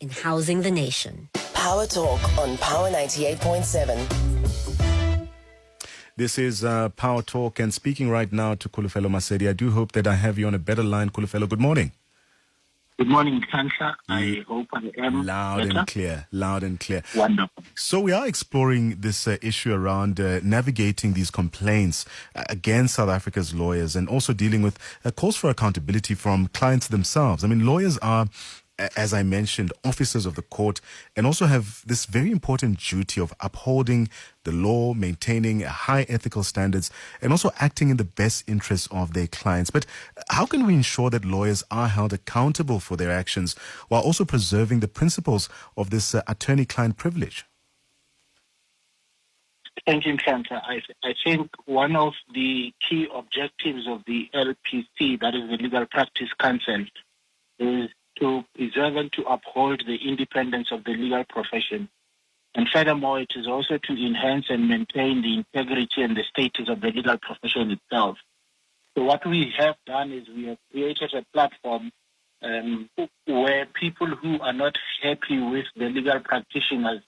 in housing the nation. Power Talk on Power 98.7. This is Power Talk, and speaking right now to Kholofelo Masedi. I do hope that I have you on a better line. Kholofelo, good morning. Good morning, Nhlanhla. I hope I am loud better. and clear. Loud and clear. Wonderful. So we are exploring this issue around navigating these complaints against South Africa's lawyers, and also dealing with calls for accountability from clients themselves. I mean, lawyers are, as I mentioned, officers of the court, and also have this very important duty of upholding the law, maintaining high ethical standards, and also acting in the best interests of their clients. But how can we ensure that lawyers are held accountable for their actions while also preserving the principles of this attorney-client privilege? Thank you, Nhlanhla. I think one of the key objectives of the LPC, that is the Legal Practice Council, is to preserve and to uphold the independence of the legal profession. And furthermore, it is also to enhance and maintain the integrity and the status of the legal profession itself. So what we have done is we have created a platform where people who are not happy with the legal practitioners,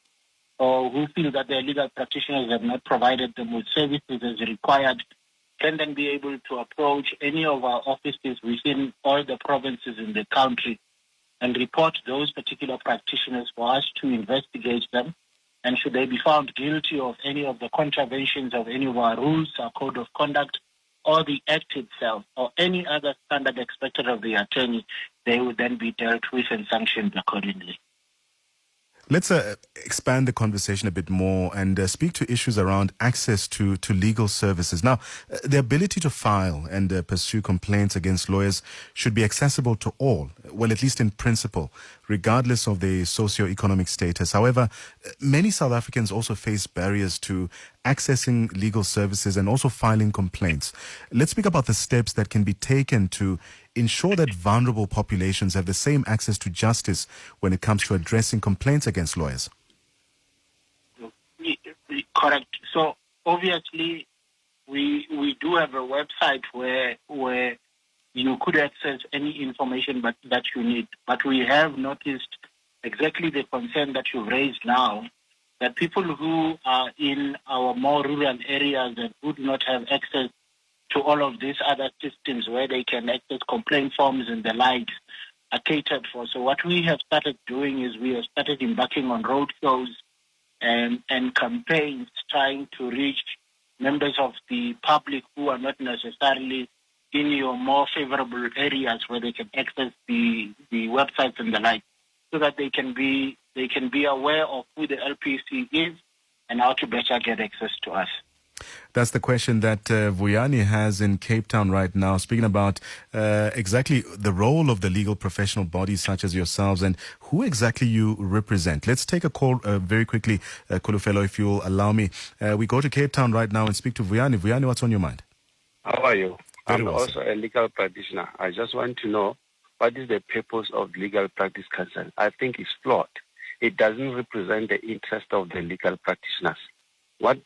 or who feel that their legal practitioners have not provided them with services as required, can then be able to approach any of our offices within all the provinces in the country and report those particular practitioners for us to investigate them. And should they be found guilty of any of the contraventions of any of our rules, our code of conduct, or the act itself, or any other standard expected of the attorney, they would then be dealt with and sanctioned accordingly. Let's expand the conversation a bit more and speak to issues around access to legal services. Now, the ability to file and pursue complaints against lawyers should be accessible to all, well, at least in principle, regardless of their socio-economic status. However, many South Africans also face barriers to accessing legal services and also filing complaints. Let's speak about the steps that can be taken to ensure that vulnerable populations have the same access to justice when it comes to addressing complaints against lawyers. Correct. So obviously, we do have a website where you could access any information that you need. But we have noticed exactly the concern that you've raised now, that people who are in our more rural areas that would not have access to all of these other systems where they can access complaint forms and the likes are catered for. So what we have started doing is we have started embarking on road shows and campaigns trying to reach members of the public who are not necessarily in your more favorable areas where they can access the websites and the like, so that they can be aware of who the LPC is and how to better get access to us. That's the question that Vuyani has in Cape Town right now, speaking about exactly the role of the legal professional bodies such as yourselves and who exactly you represent. Let's take a call very quickly, Kholofelo, if you'll allow me. We go to Cape Town right now and speak to Vuyani. Vuyani, what's on your mind? How are you? Very I'm well, also sir. a legal practitioner. I just want to know, what is the purpose of Legal Practice Council? I think it's flawed. It doesn't represent the interest of the legal practitioners.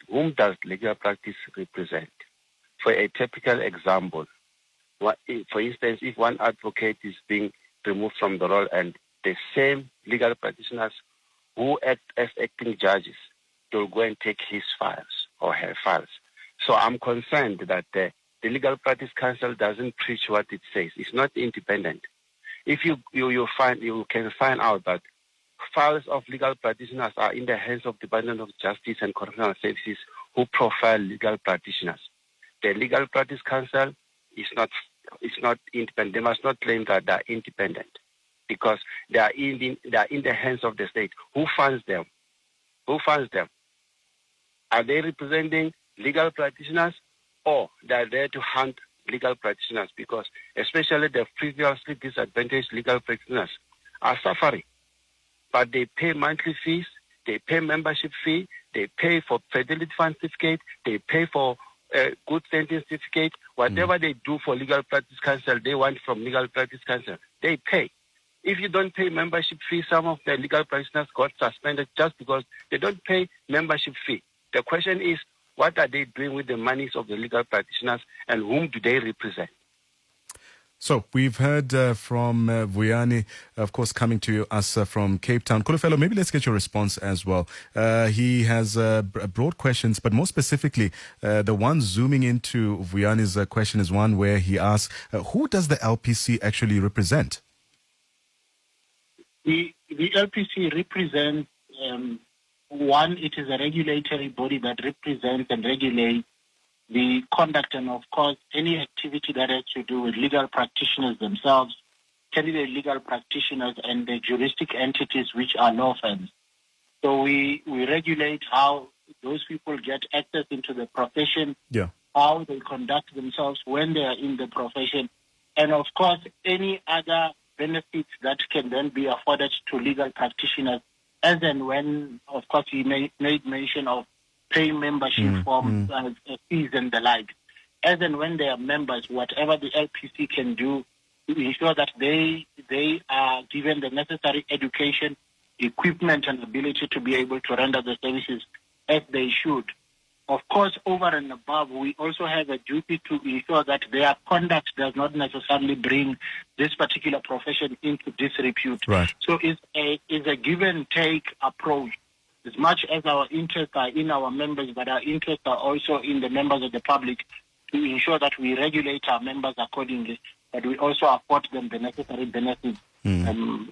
Whom does legal practice represent? For a typical example, for instance, if one advocate is being removed from the role and the same legal practitioners who act as acting judges, they'll go and take his files or her files. So I'm concerned that the Legal Practice Council doesn't preach what it says. It's not independent. If you can find out that files of legal practitioners are in the hands of Department of Justice and Correctional Services who profile legal practitioners. The Legal Practice Council is not independent. They must not claim that they are independent because they are in the hands of the state. Who funds them? Are they representing legal practitioners, or they are there to hunt legal practitioners? Because especially the previously disadvantaged legal practitioners are suffering. But they pay monthly fees, they pay membership fee, they pay for fidelity fund certificate, they pay for good standing certificate. Whatever they do for Legal Practice Council, they want from Legal Practice Council, they pay. If you don't pay membership fee, some of the legal practitioners got suspended just because they don't pay membership fee. The question is, what are they doing with the monies of the legal practitioners and whom do they represent? So we've heard from Vuyani, of course, coming to us from Cape Town. Kholofelo, maybe let's get your response as well. He has broad questions, but more specifically, the one zooming into Vuyani's question is one where he asks, who does the LPC actually represent? The LPC represents, one, it is a regulatory body that represents and regulates the conduct and, of course, any activity that has to do with legal practitioners themselves, candidate legal practitioners, and the juristic entities which are law firms. So we regulate how those people get access into the profession, how they conduct themselves when they are in the profession, and, of course, any other benefits that can then be afforded to legal practitioners, as and when, of course, he made mention of paying membership forms, fees and the like. As and when they are members, whatever the LPC can do to ensure that they are given the necessary education, equipment and ability to be able to render the services as they should. Of course, over and above, we also have a duty to ensure that their conduct does not necessarily bring this particular profession into disrepute. Right. So it's a give and take approach. As much as our interests are in our members, but our interests are also in the members of the public to ensure that we regulate our members accordingly, but we also afford them the necessary benefits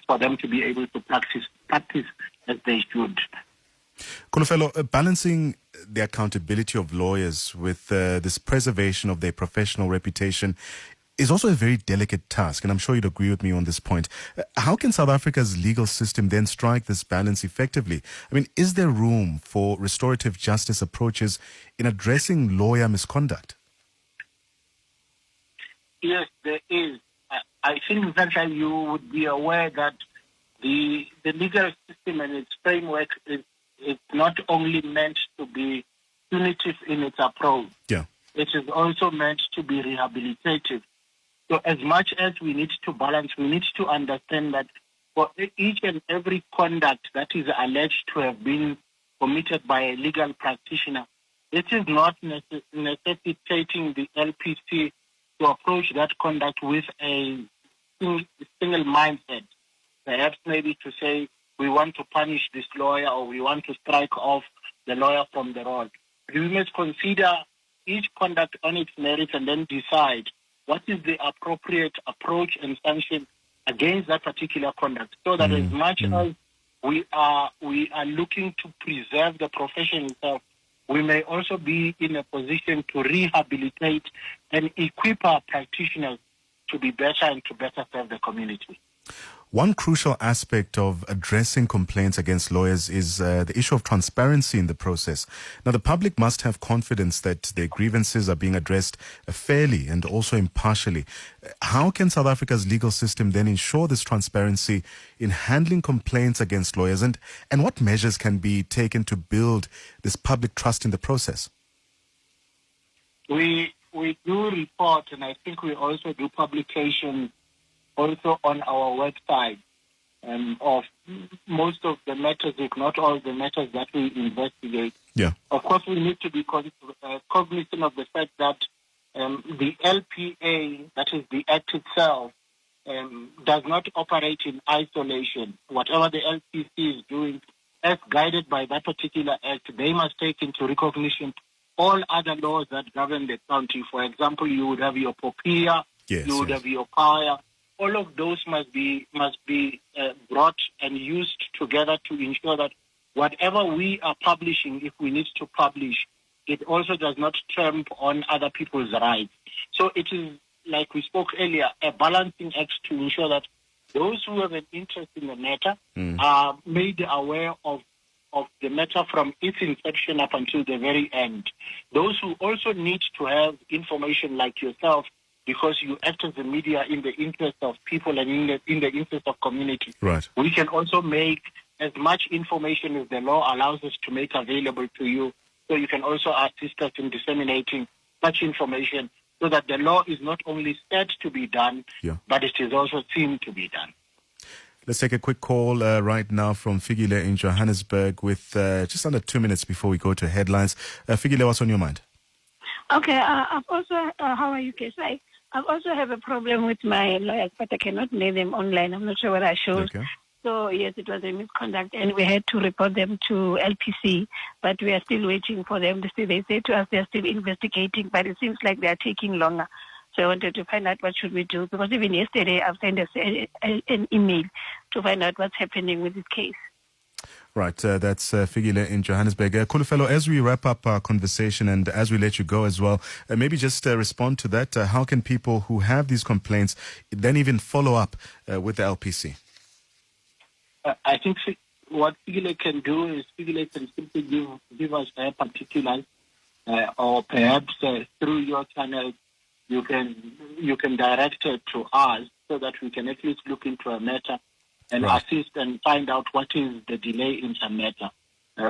for them to be able to practice as they should. Kholofelo, balancing the accountability of lawyers with this preservation of their professional reputation is also a very delicate task, and I'm sure you'd agree with me on this point. How can South Africa's legal system then strike this balance effectively? I mean, is there room for restorative justice approaches in addressing lawyer misconduct? Yes, there is. I think that you would be aware that the legal system and its framework is not only meant to be punitive in its approach. Yeah. It is also meant to be rehabilitative. So as much as we need to balance, we need to understand that for each and every conduct that is alleged to have been committed by a legal practitioner, it is not necessitating the LPC to approach that conduct with a single mindset. Perhaps maybe to say, we want to punish this lawyer or we want to strike off the lawyer from the role. We must consider each conduct on its merits and then decide what is the appropriate approach and sanction against that particular conduct, so that as much as we are looking to preserve the profession itself, we may also be in a position to rehabilitate and equip our practitioners to be better and to better serve the community. One crucial aspect of addressing complaints against lawyers is the issue of transparency in the process. Now, the public must have confidence that their grievances are being addressed fairly and also impartially. How can South Africa's legal system then ensure this transparency in handling complaints against lawyers, and what measures can be taken to build this public trust in the process? We do report, and I think we also do publications also on our website of most of the matters, if not all the matters that we investigate. Yeah. Of course, we need to be cognizant of the fact that the LPA, that is the Act itself, does not operate in isolation. Whatever the LPC is doing, as guided by that particular Act, they must take into recognition all other laws that govern the county. For example, you would have your POPIA, you would have your PAIA. All of those must be brought and used together to ensure that whatever we are publishing, if we need to publish, it also does not tramp on other people's rights. So it is, like we spoke earlier, a balancing act to ensure that those who have an interest in the matter are made aware of the matter from its inception up until the very end. Those who also need to have information like yourself, because you act as the media in the interest of people and in the interest of community. Right. We can also make as much information as the law allows us to make available to you, so you can also assist us in disseminating such information so that the law is not only said to be done, but it is also seen to be done. Let's take a quick call right now from Figile in Johannesburg with just under 2 minutes before we go to headlines. Figile, what's on your mind? Okay, I've also, how are you, Kesai? I also have a problem with my lawyers, but I cannot name them online. I'm not sure what I showed. Okay. So, yes, it was a misconduct, and we had to report them to LPC, but we are still waiting for them to see. They say to us they are still investigating, but it seems like they are taking longer. So I wanted to find out what should we do, because even yesterday I've sent an email to find out what's happening with this case. Right, that's Figile in Johannesburg. Kholofelo, as we wrap up our conversation and as we let you go as well, maybe just respond to that. How can people who have these complaints then even follow up with the LPC? I think what Figile can do is Figile can simply give us their particulars, or perhaps through your channel you can direct it to us so that we can at least look into a matter and assist and find out what is the delay in the matter.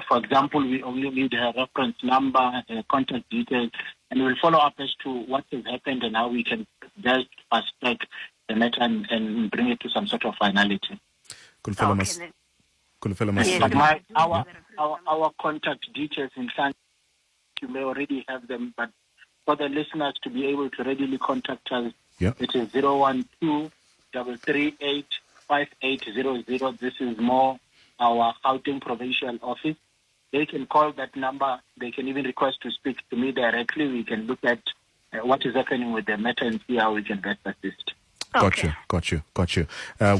For example, we only need a reference number, contact details, and we'll follow up as to what has happened and how we can best fast track the matter and bring it to some sort of finality. Kholofelo Masedi. But our contact details, in fact, you may already have them, but for the listeners to be able to readily contact us, it is 012-338-5800. This is more our Gauteng provincial office. They can call that number. They can even request to speak to me directly. We can look at what is happening with the matter and see how we can best assist. Got you.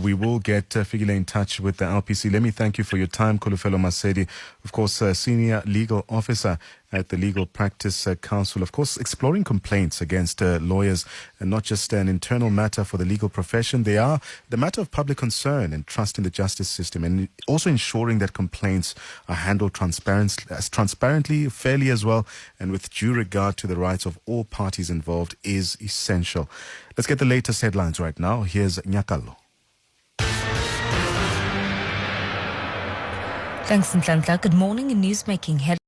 We will get Figile in touch with the LPC. Let me thank you for your time, Kholofelo Masedi, of course, Senior Legal Officer at the Legal Practice Council, of course, exploring complaints against lawyers, and not just an internal matter for the legal profession. They are the matter of public concern and trust in the justice system, and also ensuring that complaints are handled transparently, fairly as well, and with due regard to the rights of all parties involved is essential. Let's get the latest headlines right now. Here's Nyakalo. Thanks, Nhlanhla. Good morning. In newsmaking headlines.